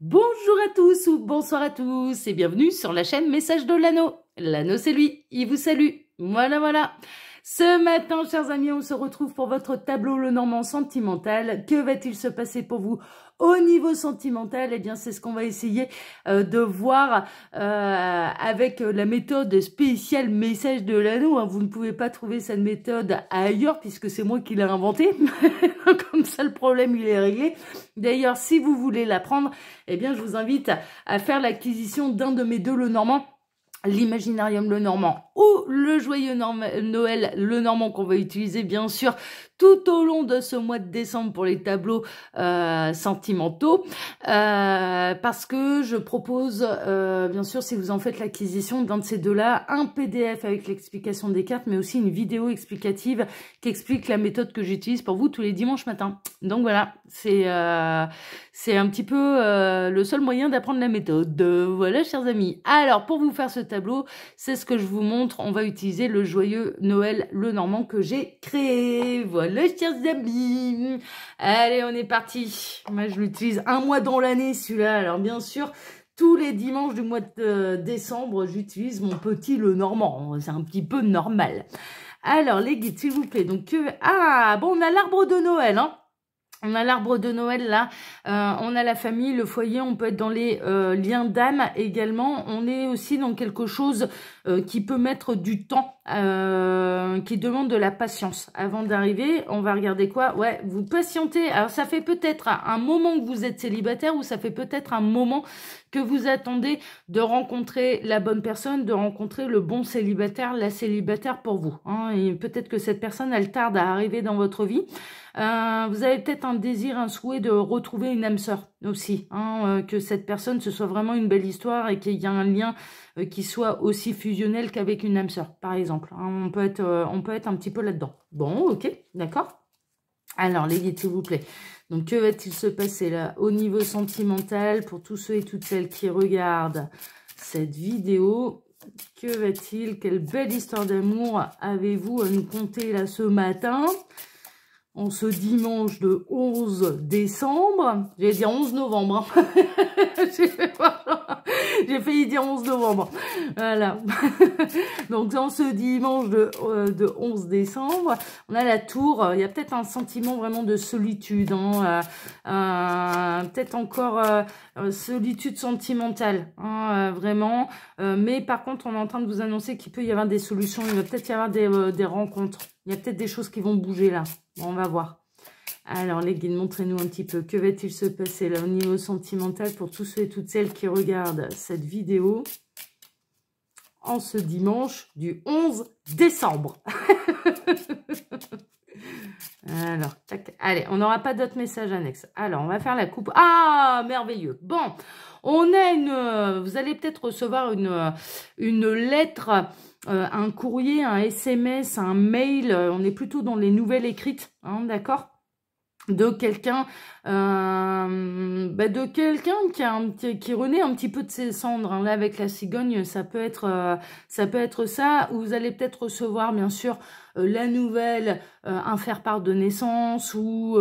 Bonjour à tous ou bonsoir à tous et bienvenue sur la chaîne Message de l'Anneau. L'Anneau c'est lui, il vous salue. Voilà. Ce matin, chers amis, on se retrouve pour votre tableau Lenormand sentimental. Que va-t-il se passer pour vous au niveau sentimental? Eh bien, c'est ce qu'on va essayer de voir avec la méthode spéciale Message de l'Anneau. Vous ne pouvez pas trouver cette méthode ailleurs puisque c'est moi qui l'ai inventée. Comme ça, le problème, il est réglé. D'ailleurs, si vous voulez l'apprendre, eh bien, je vous invite à faire l'acquisition d'un de mes deux Lenormand, l'Imaginarium Lenormand ou le Joyeux Noël Lenormand qu'on va utiliser bien sûr tout au long de ce mois de décembre pour les tableaux sentimentaux parce que je propose bien sûr, si vous en faites l'acquisition d'un de ces deux-là, un PDF avec l'explication des cartes mais aussi une vidéo explicative qui explique la méthode que j'utilise pour vous tous les dimanches matins. Donc voilà, c'est un petit peu le seul moyen d'apprendre la méthode. Voilà, chers amis. Alors, pour vous faire ce tableau, c'est ce que je vous montre. On va utiliser le Joyeux Noël Lenormand que j'ai créé. Voilà, chers amis. Allez, on est parti. Moi, je l'utilise un mois dans l'année, celui-là. Alors, bien sûr, tous les dimanches du mois de décembre, j'utilise mon petit Lenormand. C'est un petit peu normal. Alors, les guides, s'il vous plaît. Donc, bon, on a l'arbre de Noël, hein. On a l'arbre de Noël là, on a la famille, le foyer, on peut être dans les liens d'âme également. On est aussi dans quelque chose qui peut mettre du temps, qui demande de la patience. Avant d'arriver, on va regarder quoi? Ouais, vous patientez. Alors ça fait peut-être un moment que vous êtes célibataire ou ça fait peut-être un moment que vous attendez de rencontrer la bonne personne, de rencontrer le bon célibataire, la célibataire pour vous. Hein. Et peut-être que cette personne, elle tarde à arriver dans votre vie. Vous avez peut-être un désir, un souhait de retrouver une âme sœur aussi, hein, que cette personne, ce soit vraiment une belle histoire et qu'il y ait un lien qui soit aussi fusionnel qu'avec une âme sœur, par exemple. Hein, on peut être un petit peu là-dedans. Bon, ok, d'accord. Alors, les guides, s'il vous plaît. Donc, que va-t-il se passer là au niveau sentimental pour tous ceux et toutes celles qui regardent cette vidéo? Que va-t-il? Quelle belle histoire d'amour avez-vous à nous conter là ce matin? En ce dimanche de 11 décembre, j'allais dire 11 novembre, hein. J'ai failli dire 11 novembre, voilà. Donc dans ce dimanche de 11 décembre, on a la tour, il y a peut-être un sentiment vraiment de solitude, hein, peut-être encore solitude sentimentale, hein, vraiment, mais par contre on est en train de vous annoncer qu'il peut y avoir des solutions, il va peut-être y avoir des rencontres, il y a peut-être des choses qui vont bouger là. Bon, on va voir. Alors, les guides, montrez-nous un petit peu. Que va-t-il se passer là au niveau sentimental pour tous ceux et toutes celles qui regardent cette vidéo en ce dimanche du 11 décembre. Alors, tac. Allez, on n'aura pas d'autres messages annexes. Alors, on va faire la coupe. Ah, merveilleux. Bon, on a vous allez peut-être recevoir une lettre, un courrier, un SMS, un mail. On est plutôt dans les nouvelles écrites, hein, d'accord? De quelqu'un qui renaît un petit peu de ses cendres, hein. Là avec la cigogne ça peut être ça, ou vous allez peut-être recevoir bien sûr la nouvelle, un faire-part de naissance ou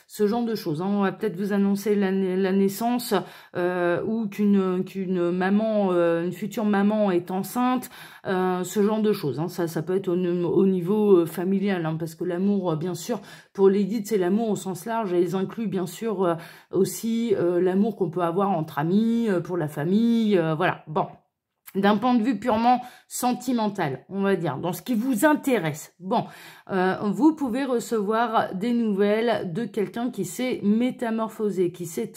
ce genre de choses, hein. On va peut-être vous annoncer la naissance ou qu'une maman, une future maman est enceinte, ce genre de choses, hein. Ça peut être au niveau familial, hein, parce que l'amour, bien sûr, pour les guides, c'est l'amour au sens large, et ils incluent bien sûr aussi l'amour qu'on peut avoir entre amis, pour la famille, voilà. Bon. D'un point de vue purement sentimental, on va dire, dans ce qui vous intéresse. Bon, vous pouvez recevoir des nouvelles de quelqu'un qui s'est métamorphosé, qui s'est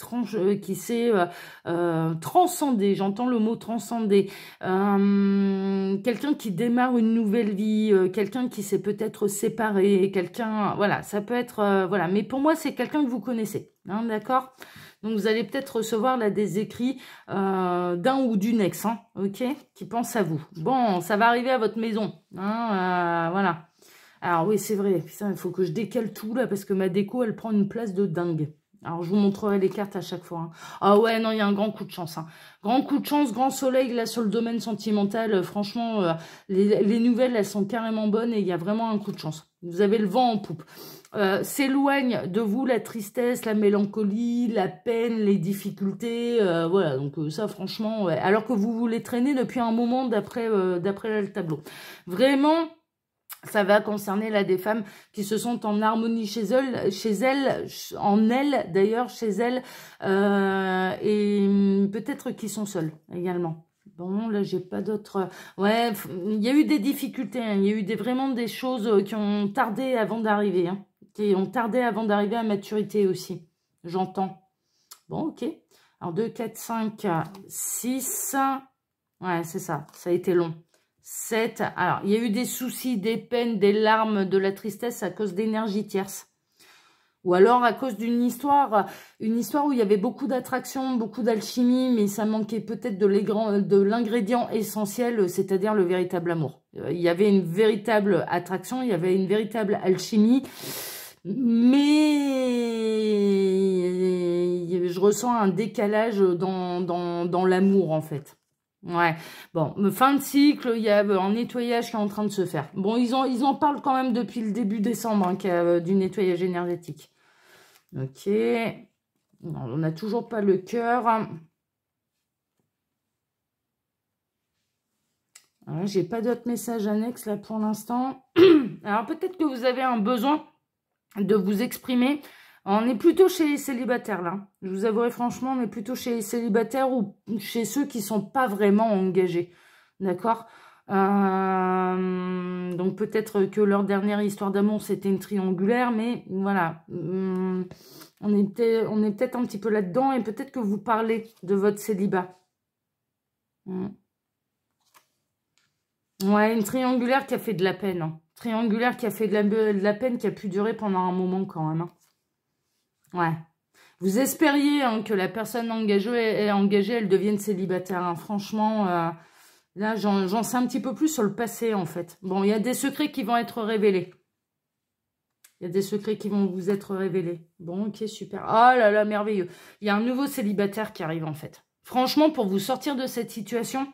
transcendé, j'entends le mot transcender, quelqu'un qui démarre une nouvelle vie, quelqu'un qui s'est peut-être séparé, quelqu'un, voilà, ça peut être, voilà, mais pour moi, c'est quelqu'un que vous connaissez, hein, d'accord ? Donc, vous allez peut-être recevoir là des écrits d'un ou d'une ex, hein, ok, qui pense à vous. Bon, ça va arriver à votre maison, hein, voilà. Alors oui, c'est vrai, putain, il faut que je décale tout là parce que ma déco, elle prend une place de dingue. Alors, je vous montrerai les cartes à chaque fois, hein. Ah ouais, non, il y a un grand coup de chance, hein. Grand coup de chance, grand soleil là sur le domaine sentimental. Franchement, les nouvelles, elles sont carrément bonnes et il y a vraiment un coup de chance. Vous avez le vent en poupe. S'éloigne de vous la tristesse, la mélancolie, la peine, les difficultés. Voilà, donc ça, franchement, ouais. Alors que vous voulez traîner depuis un moment d'après le tableau. Vraiment... Ça va concerner là des femmes qui se sentent en harmonie chez elles, d'ailleurs, chez elles, et peut-être qui sont seules également. Bon, là, j'ai pas d'autres... Ouais, il y a eu des difficultés, hein. Il y a eu vraiment des choses qui ont tardé avant d'arriver, hein, qui ont tardé avant d'arriver à maturité aussi. J'entends. Bon, ok. Alors, 2, 4, 5, 6... Ouais, c'est ça. Ça a été long. 7. Alors, il y a eu des soucis, des peines, des larmes, de la tristesse à cause d'énergie tierce. Ou alors à cause d'une histoire où il y avait beaucoup d'attraction, beaucoup d'alchimie, mais ça manquait peut-être de l'ingrédient essentiel, c'est-à-dire le véritable amour. Il y avait une véritable attraction, il y avait une véritable alchimie, mais je ressens un décalage dans l'amour, en fait. Ouais, bon, fin de cycle, il y a un nettoyage qui est en train de se faire. Bon, ils en parlent quand même depuis le début décembre, hein, du nettoyage énergétique. Ok, on n'a toujours pas le cœur. J'ai pas d'autres messages annexes là pour l'instant. Alors peut-être que vous avez un besoin de vous exprimer. On est plutôt chez les célibataires, là. Je vous avouerai franchement, on est plutôt chez les célibataires ou chez ceux qui ne sont pas vraiment engagés. D'accord? Donc peut-être que leur dernière histoire d'amour, c'était une triangulaire, mais voilà. On est peut-être un petit peu là-dedans et peut-être que vous parlez de votre célibat. Ouais, une triangulaire qui a fait de la peine. Hein. Triangulaire qui a fait de la peine, qui a pu durer pendant un moment quand même. Hein. Ouais. Vous espériez hein, que la personne engagée, elle devienne célibataire. Hein. Franchement, là, j'en sais un petit peu plus sur le passé, en fait. Bon, il y a des secrets qui vont être révélés. Il y a des secrets qui vont vous être révélés. Bon, ok, super. Oh là là, merveilleux. Il y a un nouveau célibataire qui arrive, en fait. Franchement, pour vous sortir de cette situation...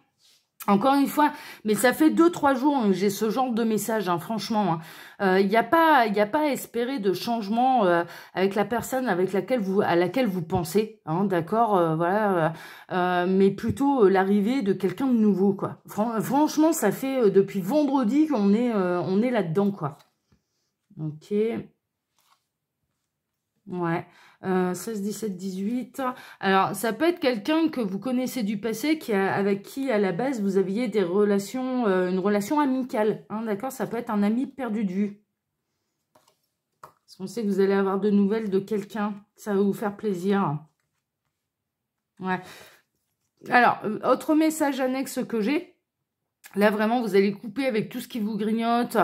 Encore une fois, mais ça fait 2-3 jours que j'ai ce genre de message, hein, franchement. Il n'y a pas à espérer de changement avec la personne à laquelle vous pensez, hein, d'accord, voilà, mais plutôt l'arrivée de quelqu'un de nouveau, quoi. Franchement, ça fait depuis vendredi qu'on est là-dedans, quoi. Ok. Ouais. 16, 17, 18. Alors, ça peut être quelqu'un que vous connaissez du passé, avec qui, à la base, vous aviez des relations, une relation amicale. Hein, d'accord? Ça peut être un ami perdu de vue. Parce qu'on sait que vous allez avoir de nouvelles de quelqu'un. Ça va vous faire plaisir. Ouais. Alors, autre message annexe que j'ai. Là, vraiment, vous allez couper avec tout ce qui vous grignote.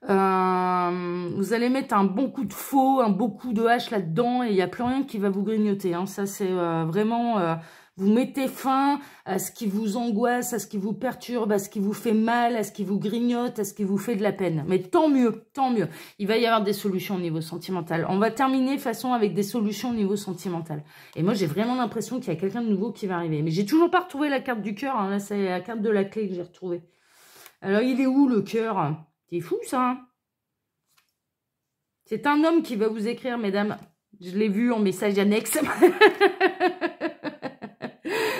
Vous allez mettre un bon coup de faux, un beau coup de hache là-dedans et il n'y a plus rien qui va vous grignoter. Hein. Ça, c'est vraiment... vous mettez fin à ce qui vous angoisse, à ce qui vous perturbe, à ce qui vous fait mal, à ce qui vous grignote, à ce qui vous fait de la peine. Mais tant mieux, tant mieux. Il va y avoir des solutions au niveau sentimental. On va terminer façon avec des solutions au niveau sentimental. Et moi, j'ai vraiment l'impression qu'il y a quelqu'un de nouveau qui va arriver. Mais j'ai toujours pas retrouvé la carte du cœur. Hein. Là, c'est la carte de la clé que j'ai retrouvée. Alors, il est où le cœur? C'est fou, ça. Hein. C'est un homme qui va vous écrire, mesdames. Je l'ai vu en message annexe.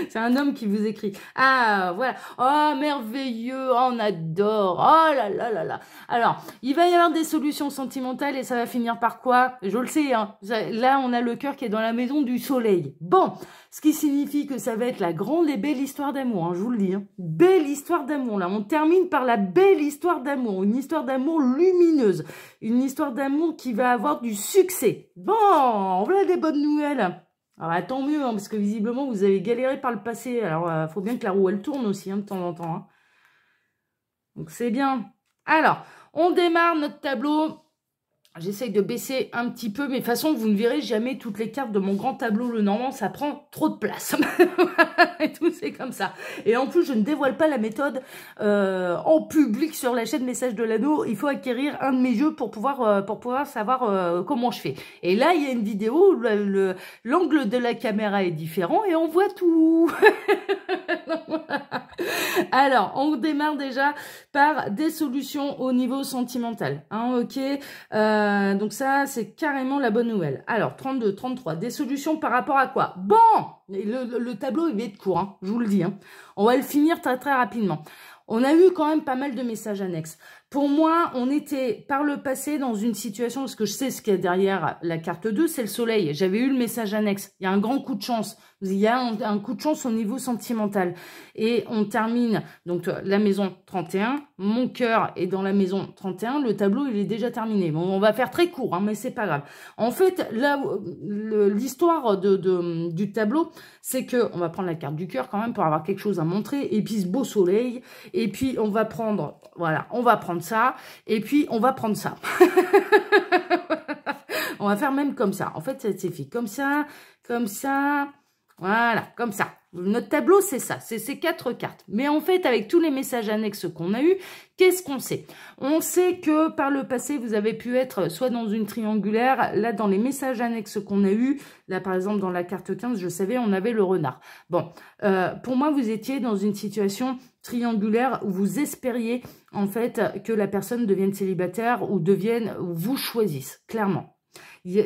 C'est un homme qui vous écrit. Ah, voilà. Oh, merveilleux. Oh, on adore. Oh là là là là. Alors, il va y avoir des solutions sentimentales et ça va finir par quoi? Je le sais. Hein. Là, on a le cœur qui est dans la maison du soleil. Bon, ce qui signifie que ça va être la grande et belle histoire d'amour. Hein, je vous le dis. Hein. Belle histoire d'amour. Là, on termine par la belle histoire d'amour. Une histoire d'amour lumineuse. Une histoire d'amour qui va avoir du succès. Bon, voilà des bonnes nouvelles. Alors, tant mieux, hein, parce que visiblement, vous avez galéré par le passé. Alors, il faut bien que la roue, elle tourne aussi, hein, de temps en temps. Hein. Donc, c'est bien. Alors, on démarre notre tableau. J'essaye de baisser un petit peu, mais de toute façon, vous ne verrez jamais toutes les cartes de mon grand tableau le normand, ça prend trop de place. Et tout, c'est comme ça. Et en plus, je ne dévoile pas la méthode en public sur la chaîne Message de l'Anneau. Il faut acquérir un de mes jeux pour pouvoir savoir comment je fais. Et là, il y a une vidéo où l'angle de la caméra est différent et on voit tout. Alors, on démarre déjà par des solutions au niveau sentimental. Hein, ok, donc ça, c'est carrément la bonne nouvelle. Alors, 32, 33, des solutions par rapport à quoi? Bon, le tableau, il va être court, hein, je vous le dis. Hein. On va le finir très, très rapidement. On a eu quand même pas mal de messages annexes. Pour moi, on était par le passé dans une situation, parce que je sais ce qu'il y a derrière la carte 2, c'est le soleil. J'avais eu le message annexe. Il y a un grand coup de chance. Il y a un coup de chance au niveau sentimental. Et on termine, donc la maison 31. Mon cœur est dans la maison 31. Le tableau, il est déjà terminé. Bon, on va faire très court, hein, mais c'est pas grave. En fait, là, l'histoire du tableau, c'est que on va prendre la carte du cœur quand même pour avoir quelque chose à montrer. Et puis ce beau soleil. Et puis on va prendre, voilà, on va prendre ça, et puis on va prendre ça. On va faire même comme ça. En fait, c'est fait comme ça, voilà, comme ça. Notre tableau, c'est ça, c'est ces 4 cartes. Mais en fait, avec tous les messages annexes qu'on a eus, qu'est-ce qu'on sait? On sait que par le passé, vous avez pu être soit dans une triangulaire. Là, dans les messages annexes qu'on a eus, là, par exemple, dans la carte 15, je savais, on avait le renard. Bon, pour moi, vous étiez dans une situation triangulaire où vous espériez, en fait, que la personne devienne célibataire ou vous choisisse, clairement.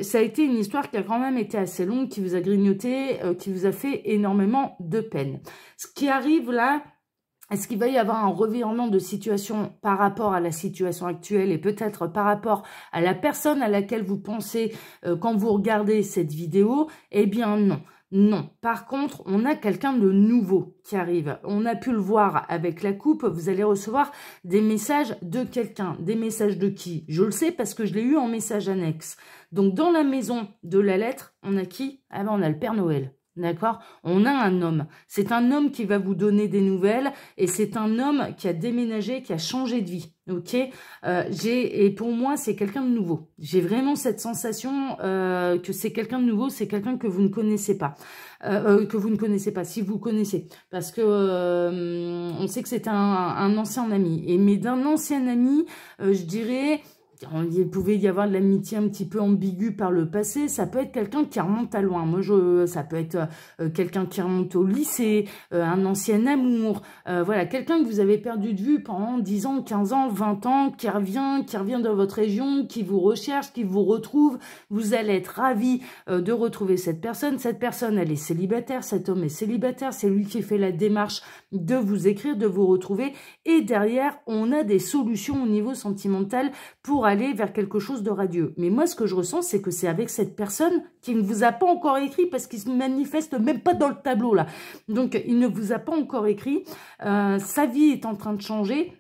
Ça a été une histoire qui a quand même été assez longue, qui vous a grignoté, qui vous a fait énormément de peine. Ce qui arrive là, est-ce qu'il va y avoir un revirement de situation par rapport à la situation actuelle et peut-être par rapport à la personne à laquelle vous pensez quand vous regardez cette vidéo? Eh bien non. Non. Par contre, on a quelqu'un de nouveau qui arrive. On a pu le voir avec la coupe. Vous allez recevoir des messages de quelqu'un. Des messages de qui? Je le sais parce que je l'ai eu en message annexe. Donc, dans la maison de la lettre, on a qui? Ah ben, on a le Père Noël. D'accord? On a un homme. C'est un homme qui va vous donner des nouvelles et c'est un homme qui a déménagé, qui a changé de vie. Ok? Et pour moi, c'est quelqu'un de nouveau. J'ai vraiment cette sensation que c'est quelqu'un de nouveau, c'est quelqu'un que vous ne connaissez pas. Que vous ne connaissez pas, si vous connaissez. Parce que on sait que c'est un ancien ami. Mais d'un ancien ami, je dirais... Il pouvait y avoir de l'amitié un petit peu ambiguë par le passé. Ça peut être quelqu'un qui remonte à loin. Moi, ça peut être quelqu'un qui remonte au lycée, un ancien amour. Voilà, quelqu'un que vous avez perdu de vue pendant 10 ans, 15 ans, 20 ans, qui revient dans votre région, qui vous recherche, qui vous retrouve. Vous allez être ravis de retrouver cette personne. Cette personne, elle est célibataire. Cet homme est célibataire. C'est lui qui fait la démarche de vous écrire, de vous retrouver. Et derrière, on a des solutions au niveau sentimental pour aller vers quelque chose de radieux. Mais moi, ce que je ressens, c'est que c'est avec cette personne qui ne vous a pas encore écrit parce qu'il se manifeste même pas dans le tableau, là. Donc, il ne vous a pas encore écrit. Sa vie est en train de changer.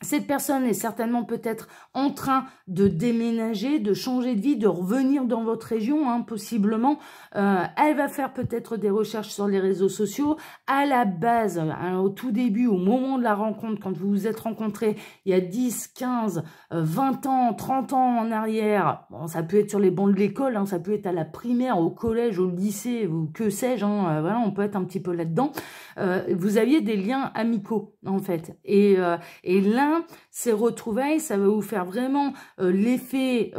Cette personne est certainement peut-être en train de déménager, de changer de vie, de revenir dans votre région, hein, possiblement. Elle va faire peut-être des recherches sur les réseaux sociaux. À la base, hein, au tout début, au moment de la rencontre, quand vous vous êtes rencontrés, il y a 10, 15, 20 ans, 30 ans en arrière, bon, ça peut être sur les bancs de l'école, hein, ça peut être à la primaire, au collège, au lycée, ou que sais-je, hein, voilà, on peut être un petit peu là-dedans. Vous aviez des liens amicaux, en fait. Et là, ces retrouvailles, ça va vous faire vraiment l'effet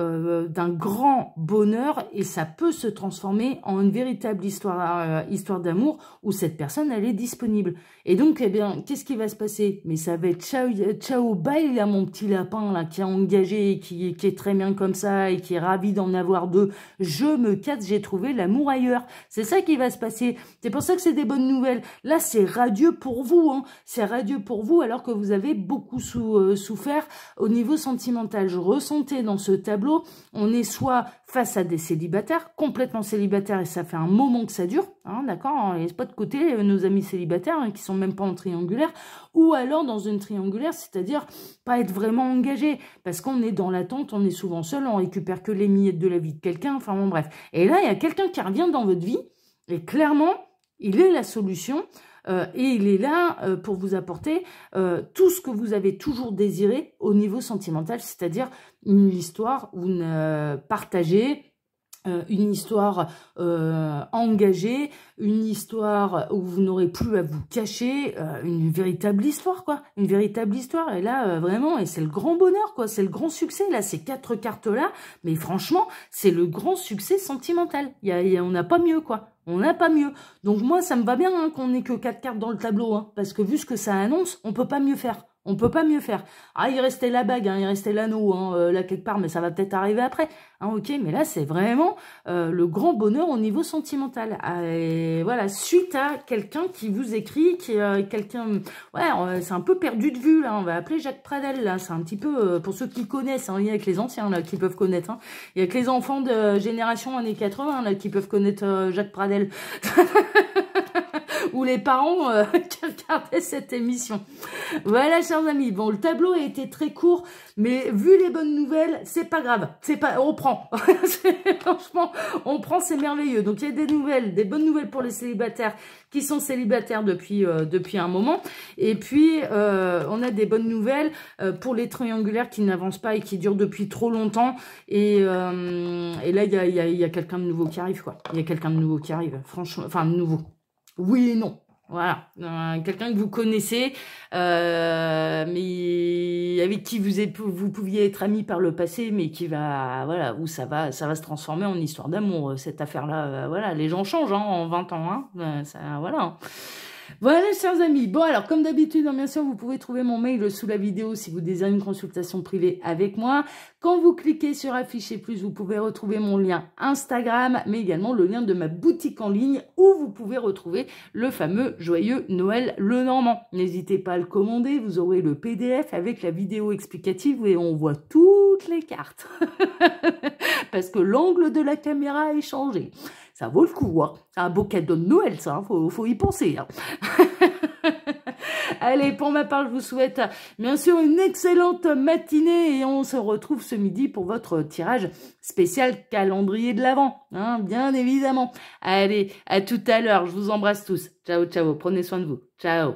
d'un grand bonheur et ça peut se transformer en une véritable histoire d'amour où cette personne, elle est disponible. Et donc, eh bien, qu'est-ce qui va se passer? Mais ça va être ciao, ciao, bye, là, mon petit lapin, là, qui est engagé, qui est très bien comme ça et qui est ravi d'en avoir 2. Je me casse, j'ai trouvé l'amour ailleurs. C'est ça qui va se passer. C'est pour ça que c'est des bonnes nouvelles. Là, c'est radieux pour vous, hein. C'est radieux pour vous alors que vous avez beaucoup souffert au niveau sentimental. Je ressentais dans ce tableau, on est soit face à des célibataires, complètement célibataires, et ça fait un moment que ça dure, hein, d'accord, et c'est pas de côté nos amis célibataires, hein, qui sont même pas en triangulaire, ou alors dans une triangulaire, c'est-à-dire pas être vraiment engagé, parce qu'on est dans l'attente, on est souvent seul, on récupère que les miettes de la vie de quelqu'un, enfin bon bref. Et là, il y a quelqu'un qui revient dans votre vie, et clairement, il est la solution, et il est là pour vous apporter tout ce que vous avez toujours désiré au niveau sentimental, c'est-à-dire une histoire où vous partagez, une histoire engagée, une histoire où vous n'aurez plus à vous cacher, une véritable histoire, quoi. Une véritable histoire. Et là, vraiment, et c'est le grand bonheur, quoi. C'est le grand succès, là, ces 4 cartes-là. Mais franchement, c'est le grand succès sentimental. On n'a pas mieux, quoi. On n'a pas mieux. Donc moi, ça me va bien hein, qu'on n'ait que 4 cartes dans le tableau, hein, parce que vu ce que ça annonce, on peut pas mieux faire. On peut pas mieux faire. Ah, il restait la bague, hein, il restait l'anneau, hein, là quelque part, mais ça va peut-être arriver après. Hein, ok, mais là, c'est vraiment le grand bonheur au niveau sentimental. Et voilà, suite à quelqu'un qui vous écrit, qui quelqu'un... Ouais, c'est un peu perdu de vue, là. On va appeler Jacques Pradel, là. C'est un petit peu, pour ceux qui connaissent, hein, il y a avec les anciens, là, qui peuvent connaître. Hein. Il y a que les enfants de génération années 80, là, qui peuvent connaître Jacques Pradel. Ou les parents qui regardaient cette émission. Voilà, chers amis. Bon, le tableau a été très court, mais vu les bonnes nouvelles, c'est pas grave. C'est pas, on prend. Franchement, on prend, c'est merveilleux. Donc, il y a des nouvelles, des bonnes nouvelles pour les célibataires qui sont célibataires depuis un moment. Et puis, on a des bonnes nouvelles pour les triangulaires qui n'avancent pas et qui durent depuis trop longtemps. Et là, il y a quelqu'un de nouveau qui arrive, quoi. Il y a quelqu'un de nouveau qui arrive. Franchement, enfin, de nouveau. Oui et non. Voilà, quelqu'un que vous connaissez, mais avec qui vous pouviez être amis par le passé, mais qui va, voilà, où ça va se transformer en histoire d'amour, cette affaire-là. Voilà, les gens changent hein, en 20 ans, hein, ça, voilà. Voilà, chers amis. Bon, alors, comme d'habitude, bien sûr, vous pouvez trouver mon mail sous la vidéo si vous désirez une consultation privée avec moi. Quand vous cliquez sur Afficher plus, vous pouvez retrouver mon lien Instagram, mais également le lien de ma boutique en ligne où vous pouvez retrouver le fameux Joyeux Noël Lenormand. N'hésitez pas à le commander, vous aurez le PDF avec la vidéo explicative et on voit toutes les cartes. Parce que l'angle de la caméra est changé. Ça vaut le coup, hein. C'est un beau cadeau de Noël, ça, hein. Faut y penser. Hein. Allez, pour ma part, je vous souhaite bien sûr une excellente matinée et on se retrouve ce midi pour votre tirage spécial calendrier de l'Avent, hein, bien évidemment. Allez, à tout à l'heure, je vous embrasse tous. Ciao, ciao, prenez soin de vous. Ciao.